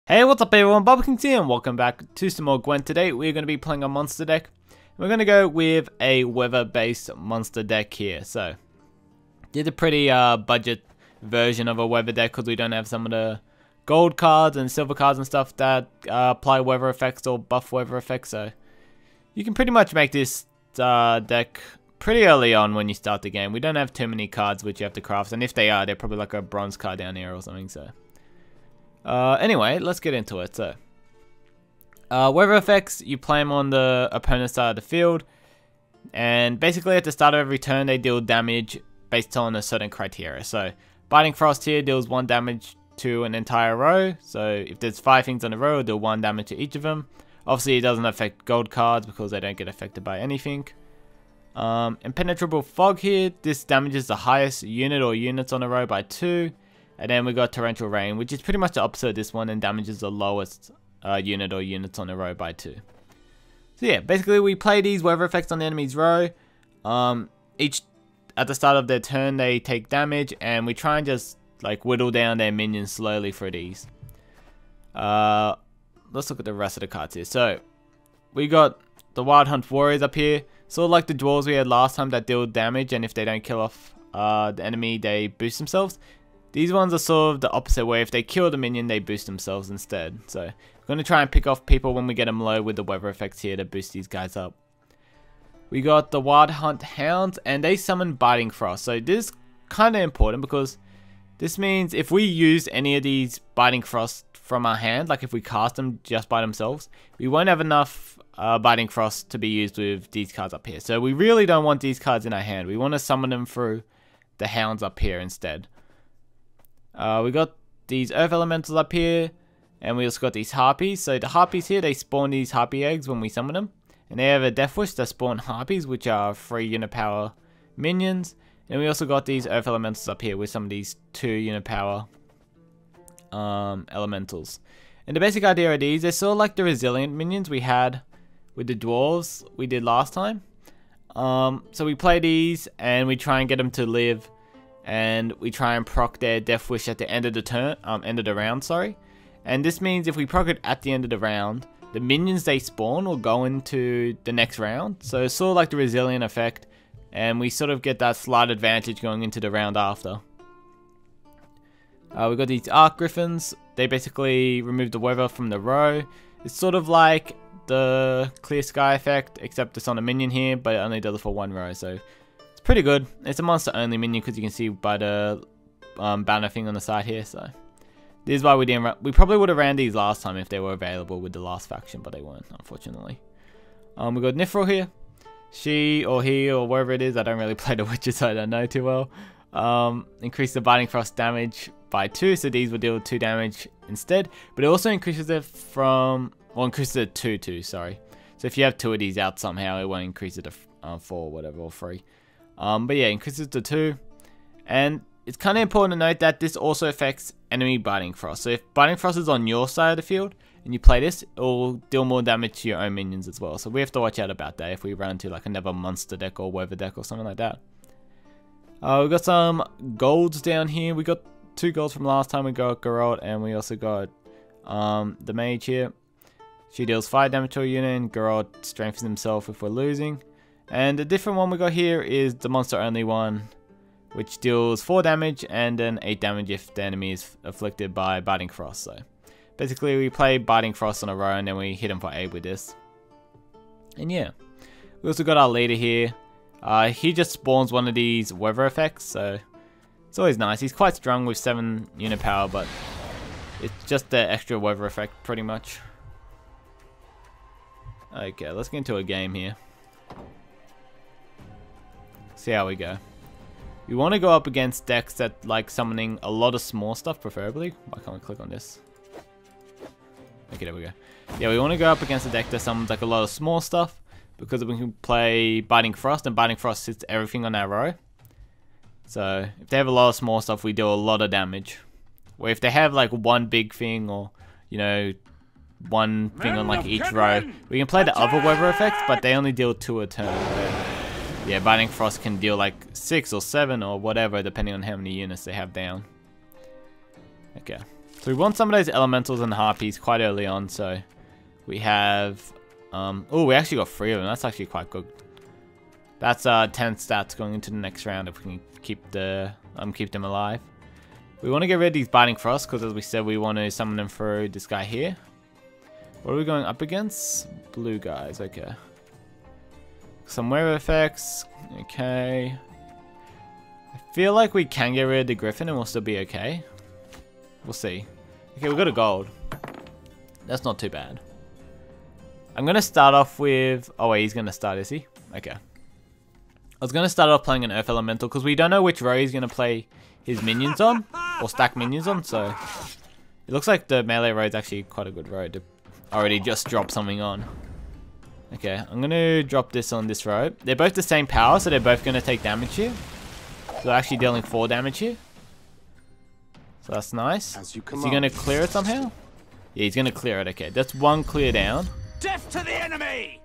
Hey, what's up everyone, Barbecue here and welcome back to some more Gwent. Today we're going to be playing a monster deck. We're going to go with a weather based monster deck here. So, did a pretty budget version of a weather deck because we don't have some of the gold cards and silver cards and stuff that apply weather effects or buff weather effects. So, you can pretty much make this deck pretty early on when you start the game. We don't have too many cards which you have to craft, and if they are, they're probably like a bronze card down here or something. So. Anyway, let's get into it. So, weather effects, you play them on the opponent's side of the field, and basically at the start of every turn they deal damage based on a certain criteria. So, Biting Frost here deals 1 damage to an entire row, so if there's 5 things on a row, it'll deal 1 damage to each of them. Obviously it doesn't affect gold cards because they don't get affected by anything. Impenetrable Fog here, this damages the highest unit or units on a row by 2. And then we got Torrential Rain, which is pretty much the opposite of this one and damages the lowest unit or units on a row by 2. So yeah, basically we play these weather effects on the enemy's row. Each at the start of their turn they take damage, and we try and just like whittle down their minions slowly for these. Let's look at the rest of the cards here. So we got the Wild Hunt Warriors up here, sort of like the dwarves we had last time that deal damage, and if they don't kill off the enemy they boost themselves. These ones are sort of the opposite way. If they kill the minion, they boost themselves instead. So, we're going to try and pick off people when we get them low with the weather effects here to boost these guys up. We got the Wild Hunt Hounds, and they summon Biting Frost. So, this is kind of important because this means if we use any of these Biting Frost from our hand, like if we cast them just by themselves, we won't have enough Biting Frost to be used with these cards up here. So, we really don't want these cards in our hand. We want to summon them through the Hounds up here instead. We got these earth elementals up here, and we also got these harpies. So the harpies here, they spawn these harpy eggs when we summon them, and they have a death wish that spawn harpies, which are 3 unit power minions. And we also got these earth elementals up here with some of these 2 unit power elementals. And the basic idea of these, they're sort of like the resilient minions we had with the dwarves we did last time. So we play these and we try and get them to live. And we try and proc their death wish at the end of the turn, end of the round, sorry. And this means if we proc it at the end of the round, the minions they spawn will go into the next round. So it's sort of like the resilient effect, and we sort of get that slight advantage going into the round after. We got these Arc Griffins. They basically remove the weather from the row. It's sort of like the Clear Sky effect, except it's on a minion here, but it only does it for 1 row. So pretty good. It's a monster only minion because you can see by the banner thing on the side here. So this is why we didn't run. We probably would have ran these last time if they were available with the last faction, but they weren't, unfortunately. We got Nifril here. She or he or wherever it is, I don't really play the witches, so I don't know too well. Increase the Biting Frost damage by 2, so these will deal 2 damage instead. But it also increases it from, well, increases it to 2, sorry. So if you have 2 of these out somehow, it won't increase it to 4 or whatever, or 3. But yeah, increases to 2. And it's kind of important to note that this also affects enemy Biting Frost. So if Biting Frost is on your side of the field and you play this, it will deal more damage to your own minions as well. So we have to watch out about that if we run into like another monster deck or weather deck or something like that. We got some golds down here. We got 2 golds from last time. We got Geralt, and we also got the mage here. She deals 5 damage to a unit, and Geralt strengthens himself if we're losing. And the different one we got here is the monster only one, which deals 4 damage and then 8 damage if the enemy is afflicted by Biting Frost. So basically we play Biting Frost on a row and then we hit him for 8 with this. And yeah, we also got our leader here. He just spawns one of these weather effects, so it's always nice. He's quite strong with 7 unit power, but it's just the extra weather effect pretty much. Okay, let's get into a game here. See how we go. We want to go up against decks that like summoning a lot of small stuff, preferably. Why can't we click on this? Okay, there we go. Yeah, we want to go up against a deck that summons like a lot of small stuff, because we can play Biting Frost, and Biting Frost hits everything on our row. So if they have a lot of small stuff, we deal a lot of damage. Where if they have like 1 big thing, or you know, 1 thing on like each row, we can play the other weather effects, but they only deal 2 a turn. Yeah, Biting Frost can deal like 6 or 7 or whatever, depending on how many units they have down. Okay. So we want some of those elementals and harpies quite early on, so we have... oh, we actually got 3 of them. That's actually quite good. That's 10 stats going into the next round if we can keep them alive. We want to get rid of these biting frost because, as we said, we want to summon them through this guy here. What are we going up against? Blue guys, okay. Some weather effects, okay. I feel like we can get rid of the griffin and we'll still be okay. We'll see. Okay, we got a gold. That's not too bad. I'm going to start off with... Oh wait, he's going to start, is he? Okay. I was going to start off playing an earth elemental because we don't know which row he's going to play his minions on. Or stack minions on, so... It looks like the melee row is actually quite a good row to already just drop something on. Okay, I'm going to drop this on this row. They're both the same power, so they're both going to take damage here. So they're actually dealing 4 damage here. So that's nice. Is he going to clear it somehow? Yeah, he's going to clear it. Okay, that's 1 clear down. Death to the enemy!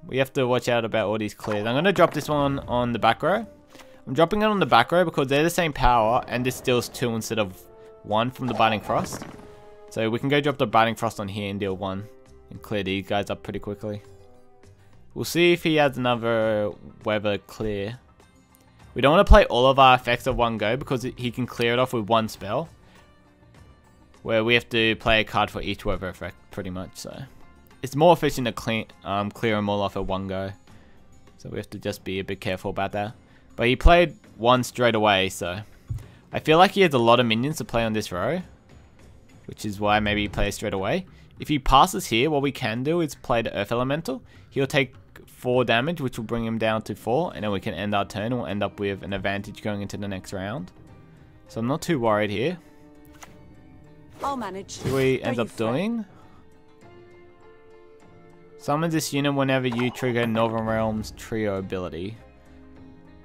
We have to watch out about all these clears. I'm going to drop this one on the back row. I'm dropping it on the back row because they're the same power and this deals 2 instead of 1 from the Biting Frost. So we can go drop the Biting Frost on here and deal 1 and clear these guys up pretty quickly. We'll see if he has another weather clear. We don't want to play all of our effects at one go because he can clear it off with 1 spell. Where we have to play a card for each weather effect pretty much. So it's more efficient to clear them all off at one go. So we have to just be a bit careful about that. But he played 1 straight away, so I feel like he has a lot of minions to play on this row, which is why maybe he plays straight away. If he passes here, what we can do is play the Earth Elemental. He'll take 4 damage, which will bring him down to 4, and then we can end our turn and we'll end up with an advantage going into the next round. So I'm not too worried here. I'll manage. See what we end up doing. Summon this unit whenever you trigger Northern Realms trio ability.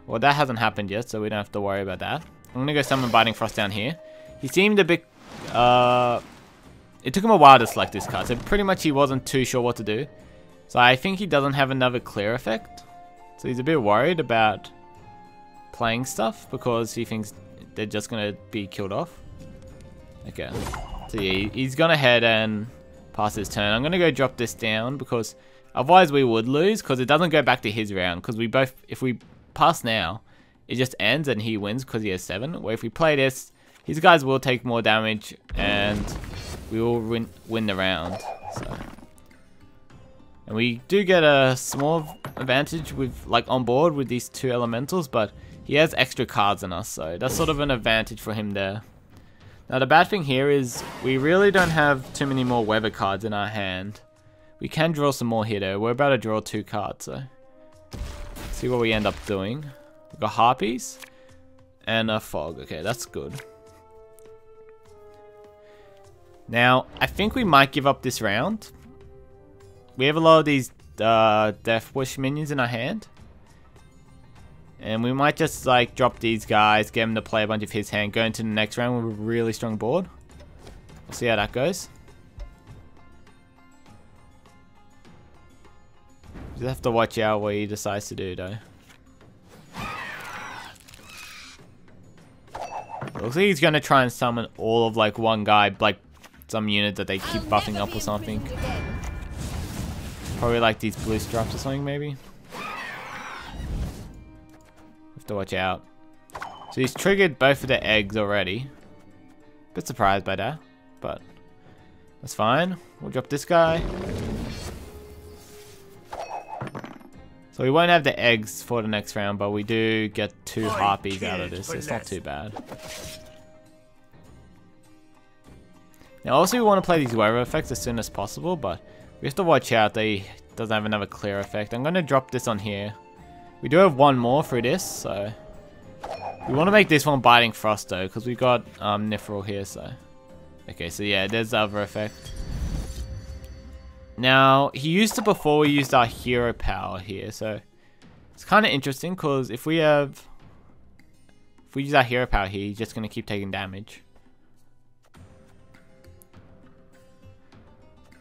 Well, that hasn't happened yet, so we don't have to worry about that. I'm going to go summon Biting Frost down here. He seemed a bit... it took him a while to select this card, so pretty much he wasn't too sure what to do. So I think he doesn't have another clear effect. So he's a bit worried about playing stuff because he thinks they're just going to be killed off. Okay. So yeah, he's gone ahead and pass his turn. I'm going to go drop this down because otherwise we would lose because it doesn't go back to his round. Because we both, if we pass now, it just ends and he wins because he has 7. Where if we play this, his guys will take more damage and we will win the round. So. And we do get a small advantage with, like, on board with these 2 elementals, but he has extra cards than us, so that's sort of an advantage for him there. Now the bad thing here is we really don't have too many more weather cards in our hand. We can draw some more here though. We're about to draw 2 cards, so see what we end up doing. We've got harpies and a fog. Okay, that's good. Now I think we might give up this round. We have a lot of these Death Wish minions in our hand. And we might just like drop these guys, get him to play a bunch of his hand, go into the next round with a really strong board. We'll see how that goes. Just have to watch out what he decides to do though. Looks like he's gonna try and summon all of like one guy, like some unit that they keep buffing up or something. Probably like these blue stripes or something maybe. Have to watch out. So he's triggered both of the eggs already. Bit surprised by that, but that's fine. We'll drop this guy. So we won't have the eggs for the next round, but we do get 2 harpies out of this, so it's not too bad. Now also we want to play these weather effects as soon as possible, but we have to watch out that he doesn't have another clear effect. I'm going to drop this on here. We do have 1 more through this, so we want to make this one Biting Frost though, because we got Nifril here, so. Okay, so yeah, there's the other effect. Now, he used it before we used our hero power here, so it's kind of interesting because if we use our hero power here, he's just going to keep taking damage.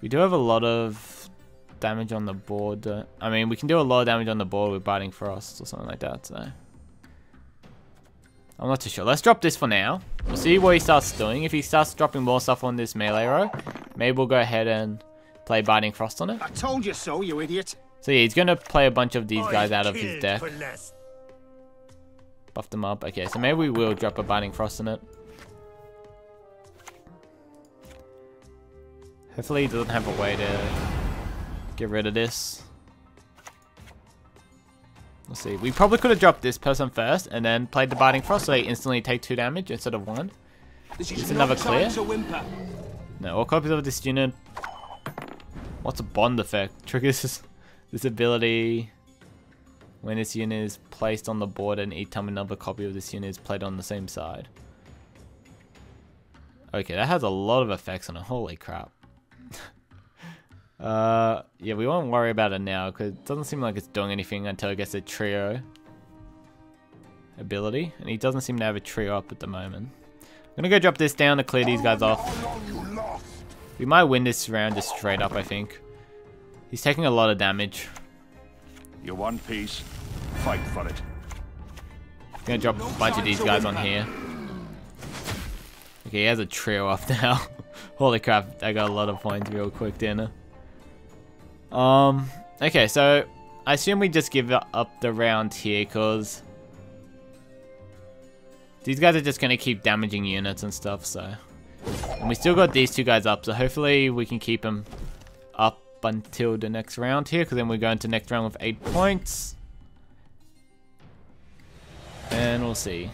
We do have a lot of damage on the board. I mean, we can do a lot of damage on the board with Biting Frost or something like that, so. I'm not too sure. Let's drop this for now. We'll see what he starts doing. If he starts dropping more stuff on this melee row, maybe we'll go ahead and play Biting Frost on it. I told you so, you idiot. So yeah, he's going to play a bunch of these guys out of his deck. Buff them up. Okay, so maybe we will drop a Biting Frost on it. Hopefully he doesn't have a way to get rid of this. Let's see. We probably could have dropped this person first and then played the Biting Frost so they instantly take 2 damage instead of 1. Is another clear? No, all copies of this unit. What's a bond effect? Triggers this ability when this unit is placed on the board and each time another copy of this unit is played on the same side. Okay, that has a lot of effects on it. Holy crap. Yeah, we won't worry about it now because it doesn't seem like it's doing anything until it gets a trio ability, and he doesn't seem to have a trio up at the moment. I'm gonna go drop this down to clear these guys off. We might win this round just straight up, I think. He's taking a lot of damage. You're one piece. Fight for it. I'm gonna drop a bunch of these guys on here. Okay, he has a trio up now. Holy crap, I got a lot of points real quick, didn't I? Okay, so I assume we just give up the round here because these guys are just gonna keep damaging units and stuff, so. And we still got these 2 guys up, so hopefully we can keep them up until the next round here, because then we go into next round with 8 points. And we'll see.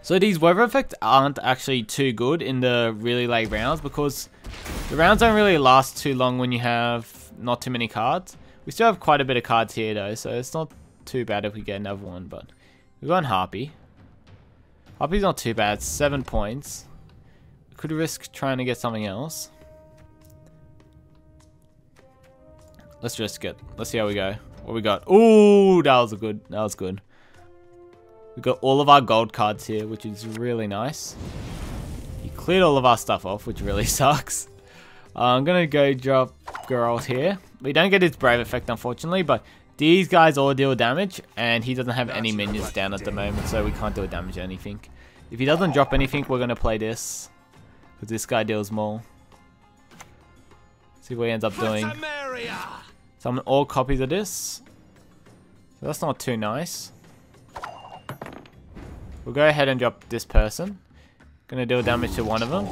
So these weather effects aren't actually too good in the really late rounds because the rounds don't really last too long when you have not too many cards. We still have quite a bit of cards here though, so it's not too bad if we get another one, but we've got Harpy. Harpy's not too bad, 7 points. We could risk trying to get something else. Let's risk it. Let's see how we go. What we got? Ooh, that was good. That was good. We've got all of our gold cards here, which is really nice. He cleared all of our stuff off, which really sucks. I'm going to go drop Geralt here. We don't get his Brave effect, unfortunately, but these guys all deal damage, and he doesn't have any minions down at the moment, so we can't deal damage or anything. If he doesn't drop anything, we're going to play this, because this guy deals more. See what he ends up doing. Summon all copies of this. So that's not too nice. We'll go ahead and drop this person. Gonna deal damage to one of them.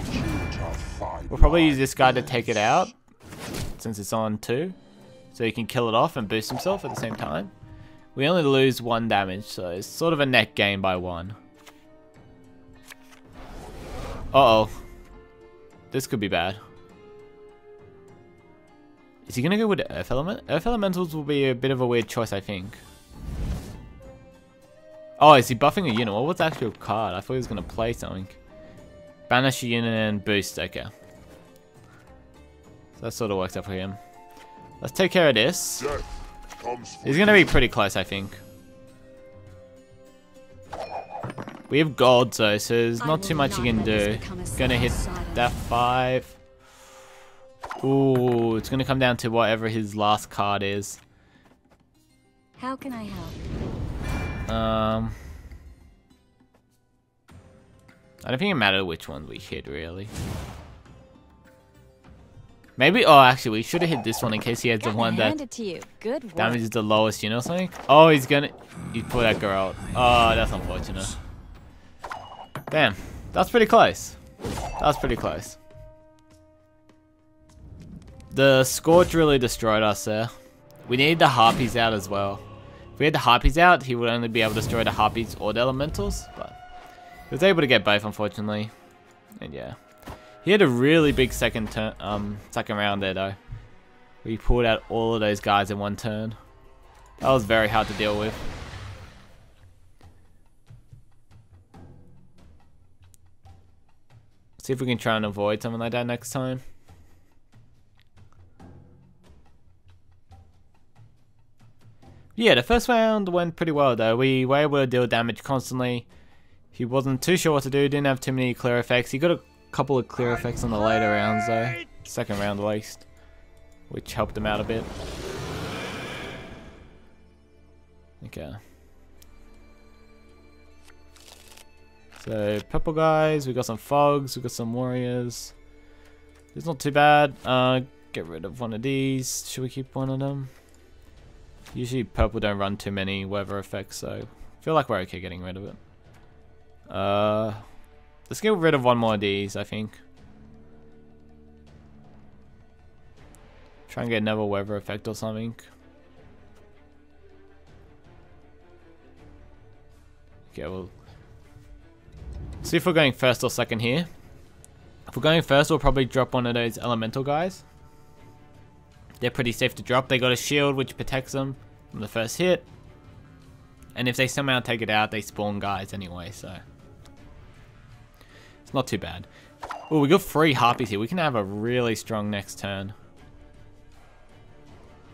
We'll probably use this guy to take it out, since it's on 2. So he can kill it off and boost himself at the same time. We only lose 1 damage, so it's sort of a net gain by 1. Uh-oh. This could be bad. Is he gonna go with Earth Element? Earth Elementals will be a bit of a weird choice, I think. Oh, is he buffing a unit? What was the actual card? I thought he was going to play something. Banish a unit and boost. Okay. So that sort of works out for him. Let's take care of this. He's going to be pretty close, I think. We have gold, though, so there's not too much he can do. Going to hit that 5. Ooh, it's going to come down to whatever his last card is. How can I help? I don't think it matters which one we hit, really. Maybe, oh, actually, we should have hit this one in case he has the one that damages the lowest unit or something. Oh, he put that girl out. Oh, that's unfortunate. Damn, that's pretty close. That's pretty close. The Scorch really destroyed us there. We need the Harpies out as well. If we had the Harpies out, he would only be able to destroy the Harpies or the Elementals, but he was able to get both, unfortunately. And yeah. He had a really big second round there, though. We pulled out all of those guys in 1 turn. That was very hard to deal with. See if we can try and avoid something like that next time. Yeah, the first round went pretty well though. We were able to deal damage constantly. He wasn't too sure what to do, didn't have too many clear effects. He got a couple of clear effects on the later rounds though. Second round at least. Which helped him out a bit. Okay. So purple guys, we got some fogs, we got some warriors. It's not too bad. Get rid of one of these. Should we keep one of them? Usually purple don't run too many weather effects, so I feel like we're okay getting rid of it. Let's get rid of one more of these, I think. Try and get another weather effect or something. Okay, we'll see if we're going first or second here. If we're going first, we'll probably drop one of those elemental guys. They're pretty safe to drop. They got a shield which protects them from the first hit. And if they somehow take it out, they spawn guys anyway, so it's not too bad. Oh, we got 3 harpies here. We can have a really strong next turn.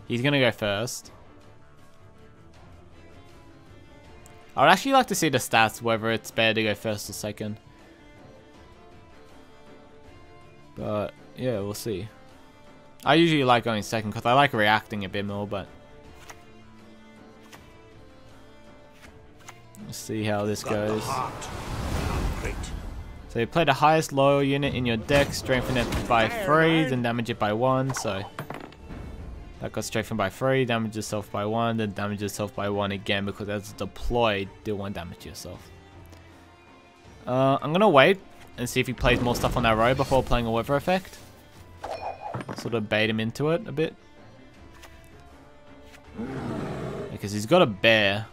He's gonna go first. I would actually like to see the stats, whether it's better to go first or second. But yeah, we'll see. I usually like going second because I like reacting a bit more, but let's see how this goes. So you play the highest loyal unit in your deck, strengthen it by 3, then damage it by 1. So that got strengthened by 3, damage yourself by 1, then damage yourself by 1 again because as deployed, do 1 damage to yourself. I'm gonna wait and see if he plays more stuff on that row before playing a weather effect. Sort of bait him into it a bit. Because he's got a bear.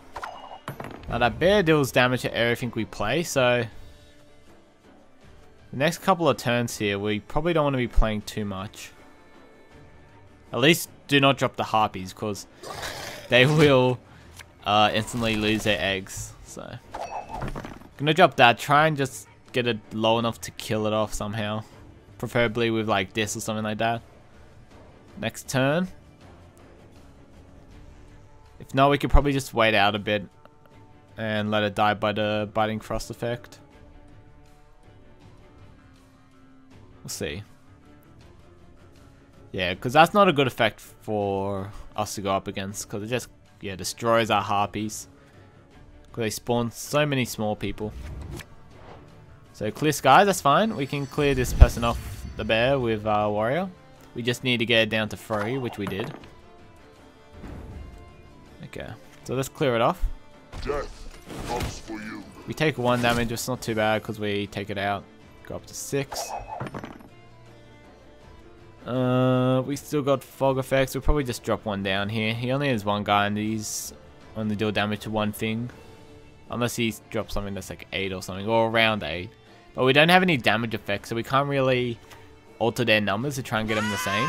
Now that bear deals damage to everything we play, so the next couple of turns here, we probably don't want to be playing too much. At least do not drop the harpies, because they will instantly lose their eggs. So gonna drop that, try and just get it low enough to kill it off somehow. Preferably with like this or something like that. Next turn. If not, we could probably just wait out a bit and let it die by the biting frost effect. We'll see. Yeah, because that's not a good effect for us to go up against, because it just destroys our harpies. Because they spawn so many small people. So clear skies, that's fine. We can clear this person off the bear with our warrior. We just need to get it down to 3, which we did. Okay, so let's clear it off. Death comes for you. We take 1 damage, it's not too bad because we take it out. Go up to 6. We still got fog effects. We'll probably just drop 1 down here. He only has 1 guy and he's only deal damage to 1 thing. Unless he drops something that's like 8 or something, or around 8. But we don't have any damage effects, so we can't really alter their numbers to try and get them the same.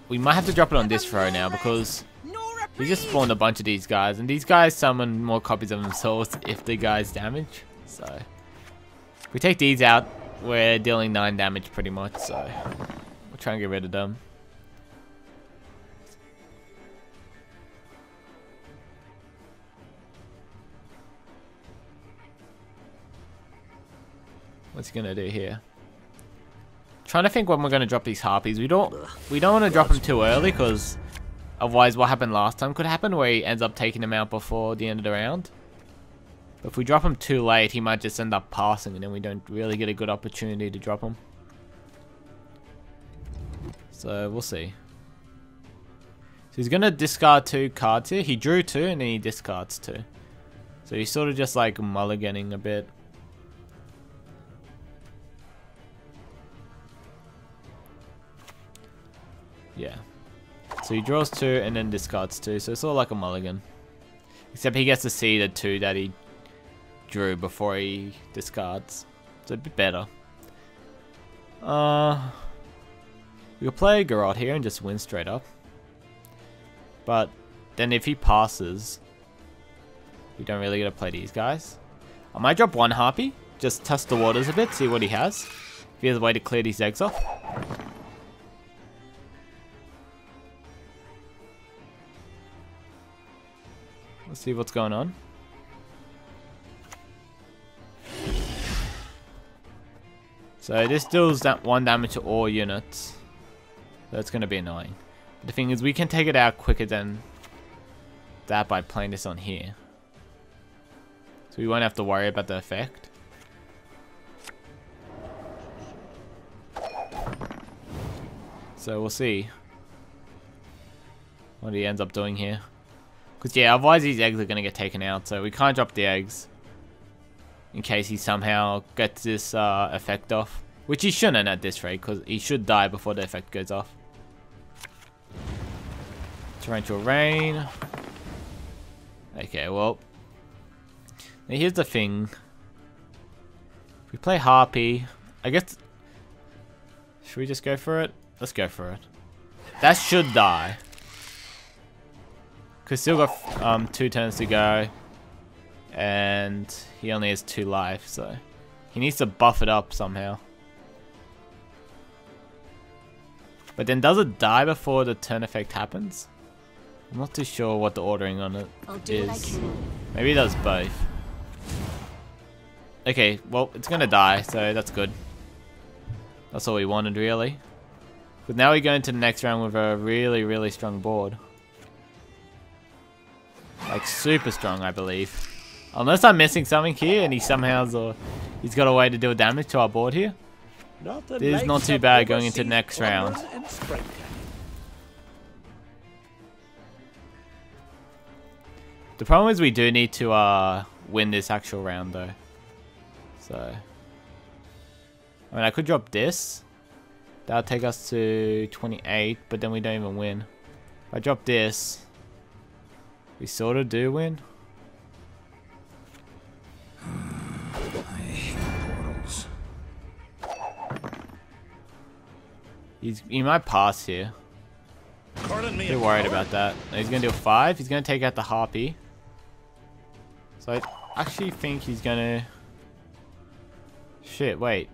We might have to drop it on this row now because he just spawned a bunch of these guys, and these guys summon more copies of themselves if the guys damage. So if we take these out, we're dealing 9 damage pretty much, so we'll try and get rid of them. What's he gonna do here? Trying to think when we're gonna drop these harpies. We don't want to drop them too early, because otherwise what happened last time could happen, where he ends up taking them out before the end of the round. But if we drop him too late, he might just end up passing, and then we don't really get a good opportunity to drop him. So we'll see. So he's gonna discard 2 cards here. He drew 2 and then he discards 2. So he's sort of just like mulliganing a bit. Yeah. So he draws 2 and then discards 2. So it's sort of like a mulligan. Except he gets to see the 2 that he drew before he discards. It's a bit better. We could play Garrot here and just win straight up. But then if he passes, we don't really get to play these guys. I might drop 1 harpy. Just test the waters a bit, see what he has. If he has a way to clear these eggs off. Let's see what's going on. So this deals that 1 damage to all units. That's going to be annoying. But the thing is, we can take it out quicker than that by playing this on here. So we won't have to worry about the effect. So we'll see what he ends up doing here. Because yeah, otherwise these eggs are going to get taken out. So we can't drop the eggs. In case he somehow gets this effect off. Which he shouldn't at this rate, because he should die before the effect goes off. Torrential rain. Okay, well. Now here's the thing. If we play Harpy, I guess... Should we just go for it? Let's go for it. That should die. Because still got 2 turns to go. And he only has 2 life, so... He needs to buff it up somehow. But then does it die before the turn effect happens? I'm not too sure what the ordering on it is. Maybe it does both. Okay, well, it's gonna die, so that's good. That's all we wanted, really. But now we go into the next round with a really, really strong board. Like, super strong, I believe. Unless I'm missing something here and he somehow he's got a way to deal damage to our board here. This is not too bad going into the next round. The problem is we do need to win this actual round though. So, I mean, I could drop this. That'll take us to 28, but then we don't even win. If I drop this, we sort of do win. I hate portals. He might pass here. Pardon me. A bit worried about that. No, he's gonna do a 5. He's gonna take out the Harpy. So I actually think he's gonna... Shit, wait.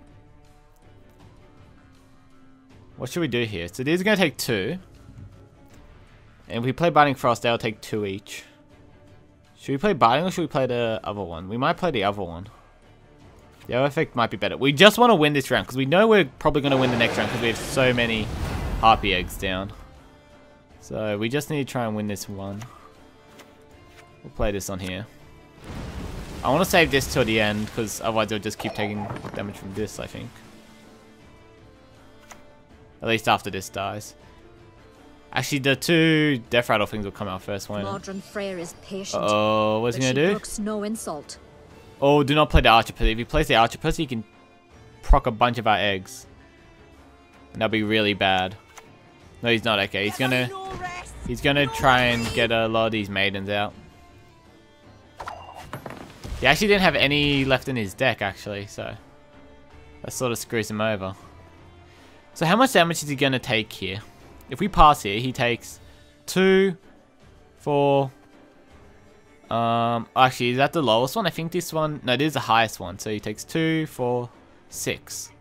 What should we do here? So these are gonna take 2. And if we play Biting Frost, they'll take 2 each. Should we play Biting or should we play the other one? We might play the other one. The other effect might be better. We just want to win this round because we know we're probably going to win the next round because we have so many Harpy eggs down. So we just need to try and win this one. We'll play this on here. I want to save this till the end because otherwise they'll just keep taking damage from this, I think. At least after this dies. Actually, the 2 Death Rattle things will come out first, won't it? Modern Freyr is patient. Oh, what's he gonna do? Brooks no insult. Oh, do not play the Archer Pussy. If he plays the Archer Pussy, he can proc a bunch of our eggs. And that'll be really bad. No, he's not. Okay, he's gonna try and get a lot of these maidens out. He actually didn't have any left in his deck, actually, so that sort of screws him over. So how much damage is he gonna take here? If we pass here, he takes 2, 4. Actually, is that the lowest one? I think this one. No, this is the highest one. So he takes 2, 4, 6.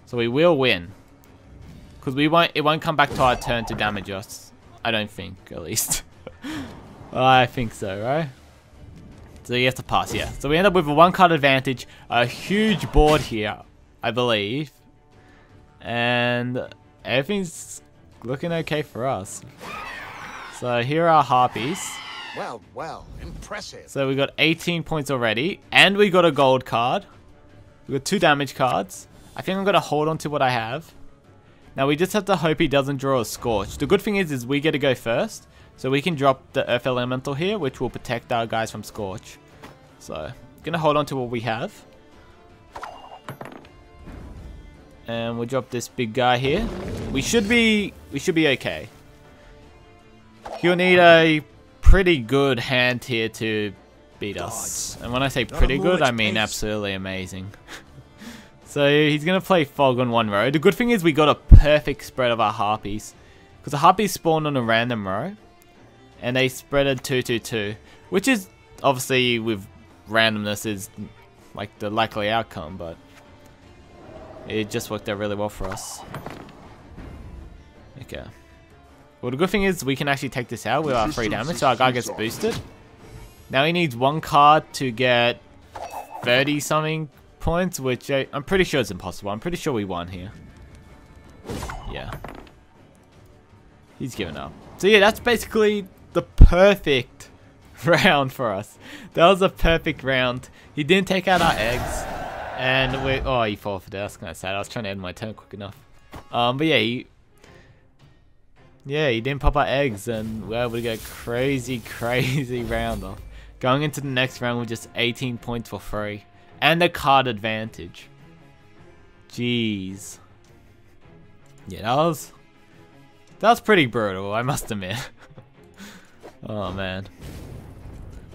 So we will win, because we won't. It won't come back to our turn to damage us. I don't think, at least. I think so, right? So he has to pass, yeah. So we end up with a 1-card advantage, a huge board here, I believe, and everything's looking okay for us. So here are Harpies. Well, impressive. So we got 18 points already, and we got a gold card. We got 2 damage cards. I think I'm gonna hold on to what I have. Now we just have to hope he doesn't draw a Scorch. The good thing is we get to go first, so we can drop the Earth Elemental here, which will protect our guys from Scorch. So gonna hold on to what we have, and we'll drop this big guy here. We should be okay. He'll need a pretty good hand here to beat us. And when I say pretty good, I mean absolutely amazing. So he's going to play Fog on 1 row. The good thing is we got a perfect spread of our Harpies, because the Harpies spawn on a random row, and they spreaded 2-2-2, which is obviously with randomness is like the likely outcome, but it just worked out really well for us. Okay. Well, the good thing is we can actually take this out with our free damage, so our guy gets boosted. Now he needs 1 card to get 30-something points, which I'm pretty sure is impossible. I'm pretty sure we won here. Yeah. He's given up. So yeah, that's basically the perfect round for us. That was a perfect round. He didn't take out our eggs. And oh, he forfeited. That's kind of sad. I was trying to end my turn quick enough. But yeah, he didn't pop our eggs, and we're able to get a crazy round off. Going into the next round with just 18 points for free. And a card advantage. Jeez. Yeah, that was pretty brutal, I must admit. Oh man.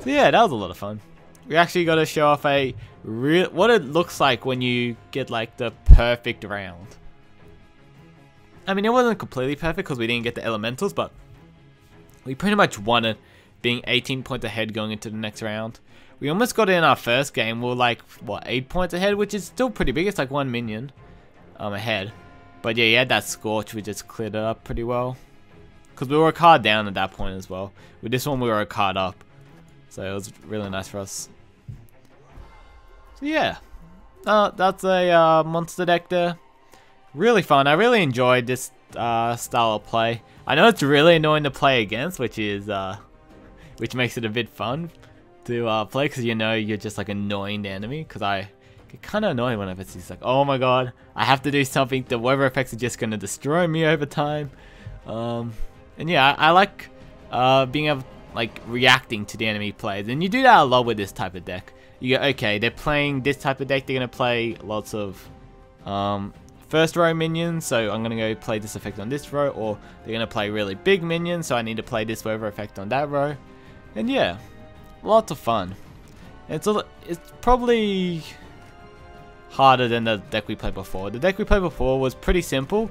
So yeah, that was a lot of fun. We actually got to show off what it looks like when you get like the perfect round. I mean, it wasn't completely perfect because we didn't get the elementals, but we pretty much won it, being 18 points ahead going into the next round. We almost got it in our first game. We were like, what, 8 points ahead, which is still pretty big. It's like 1 minion ahead. But yeah, he had that scorch, we just cleared it up pretty well. Because we were a card down at that point as well. With this one, we were a card up. So it was really nice for us. So yeah, that's a monster deck there. Really fun. I really enjoyed this style of play. I know it's really annoying to play against, which makes it a bit fun to play, because you know you're just like annoying the enemy. Because I get kind of annoyed whenever it's like, oh my god, I have to do something. The weather effects are just gonna destroy me over time. And yeah, I like being able like reacting to the enemy plays, and you do that a lot with this type of deck. You go, okay, they're playing this type of deck. They're gonna play lots of first row minions, so I'm gonna go play this effect on this row, or they're gonna play really big minions, so I need to play this weather effect on that row. And yeah, lots of fun. And it's probably harder than the deck we played before. The deck we played before was pretty simple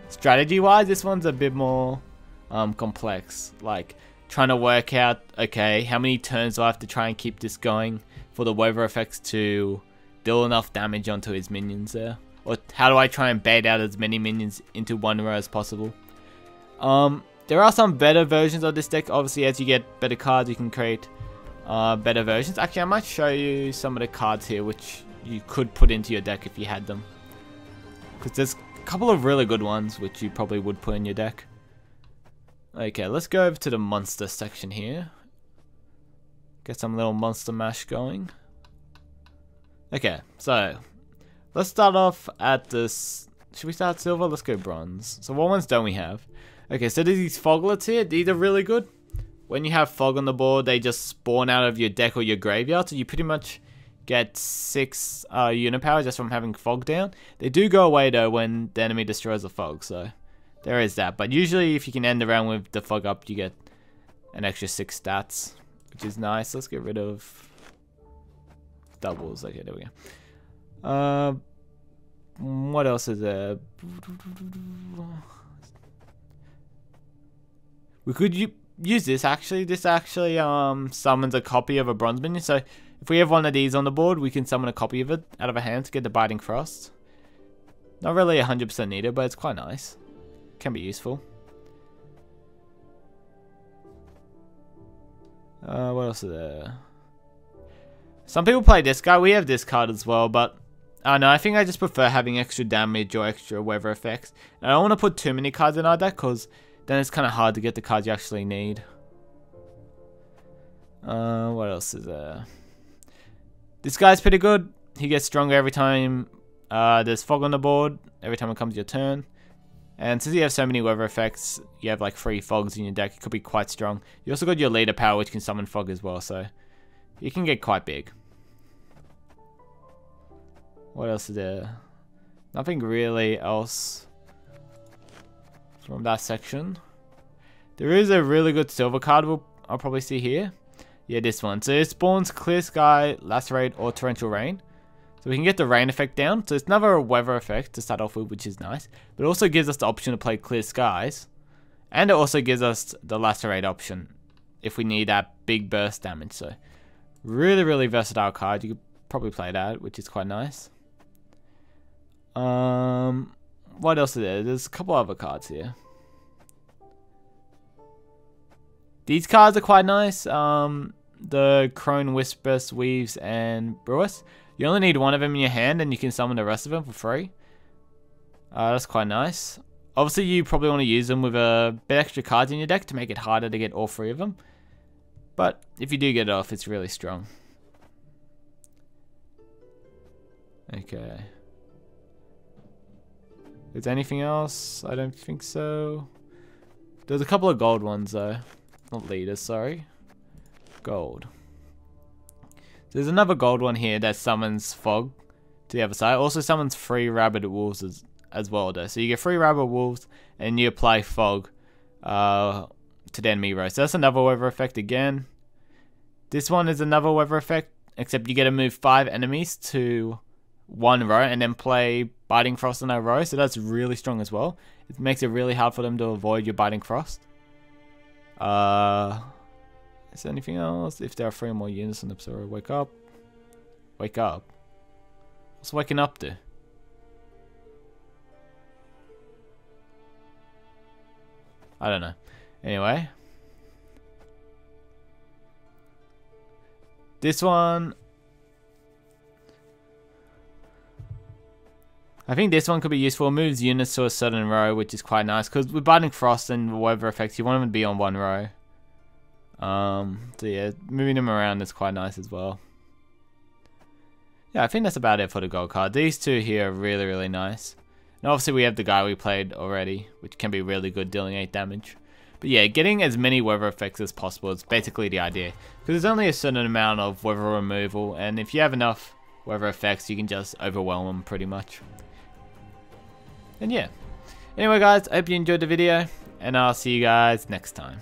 strategy wise. This one's a bit more complex, like trying to work out, okay, how many turns do I have to try and keep this going for the weather effects to deal enough damage onto his minions there. Or how do I try and bait out as many minions into one row as possible? There are some better versions of this deck. Obviously, as you get better cards, you can create better versions. Actually, I might show you some of the cards here, which you could put into your deck if you had them. Because there's a couple of really good ones, which you probably would put in your deck. Okay, let's go over to the monster section here. Get some little monster mash going. Okay, so let's start off at this. Should we start silver? Let's go bronze. So what ones don't we have? Okay, so there's these foglets here. These are really good. When you have fog on the board, they just spawn out of your deck or your graveyard. So you pretty much get 6 unit power just from having fog down. They do go away though when the enemy destroys the fog. So there is that. But usually if you can end the round with the fog up, you get an extra 6 stats, which is nice. Let's get rid of doubles. Okay, there we go. What else is there? We could use this actually. This actually summons a copy of a bronze minion. So if we have one of these on the board, we can summon a copy of it out of our hands to get the Biting Frost. Not really 100% needed, but it's quite nice. Can be useful. What else is there? Some people play this guy. We have this card as well, but I don't know. I think I just prefer having extra damage or extra weather effects. And I don't want to put too many cards in our deck, because then it's kind of hard to get the cards you actually need. What else is there? This guy's pretty good. He gets stronger every time there's fog on the board, every time it comes your turn. And since you have so many weather effects, you have like 3 fogs in your deck, it could be quite strong. You also got your leader power, which can summon fog as well, so you can get quite big. What else is there? Nothing really else from that section. There is a really good silver card I'll probably see here. Yeah, this one. So it spawns Clear Sky, Lacerate, or Torrential Rain. So we can get the rain effect down. So it's another weather effect to start off with, which is nice. But it also gives us the option to play Clear Skies. And it also gives us the Lacerate option if we need that big burst damage. So really, really versatile card. You could probably play that, which is quite nice. What else is there? There's a couple other cards here. These cards are quite nice. The Crone, Whisperess, Weaves, and Brewers. You only need one of them in your hand, and you can summon the rest of them for free. That's quite nice. Obviously, you probably want to use them with a bit extra cards in your deck to make it harder to get all 3 of them. But if you do get it off, it's really strong. Okay. Is there anything else? I don't think so. There's a couple of gold ones though. Not leaders, sorry. Gold. There's another gold one here that summons fog to the other side. Also summons 3 rabid wolves as well though. So you get 3 rabid wolves and you apply fog to the enemy row. So that's another weather effect again. This one is another weather effect, except you get to move 5 enemies to 1 row and then play Biting Frost on that row. So that's really strong as well. It makes it really hard for them to avoid your Biting Frost. Is there anything else? If there are 3 more units on the episode, wake up. Wake up. What's waking up to? I don't know. Anyway. This one. I think this one could be useful. It moves units to a certain row, which is quite nice. Because with Biting Frost and weather effects, you want them to be on 1 row. So yeah, moving them around is quite nice as well. Yeah, I think that's about it for the gold card. These 2 here are really, really nice. And obviously we have the guy we played already, which can be really good, dealing 8 damage. But yeah, getting as many weather effects as possible is basically the idea. Because there's only a certain amount of weather removal, and if you have enough weather effects, you can just overwhelm them pretty much. And yeah. Anyway guys, I hope you enjoyed the video, and I'll see you guys next time.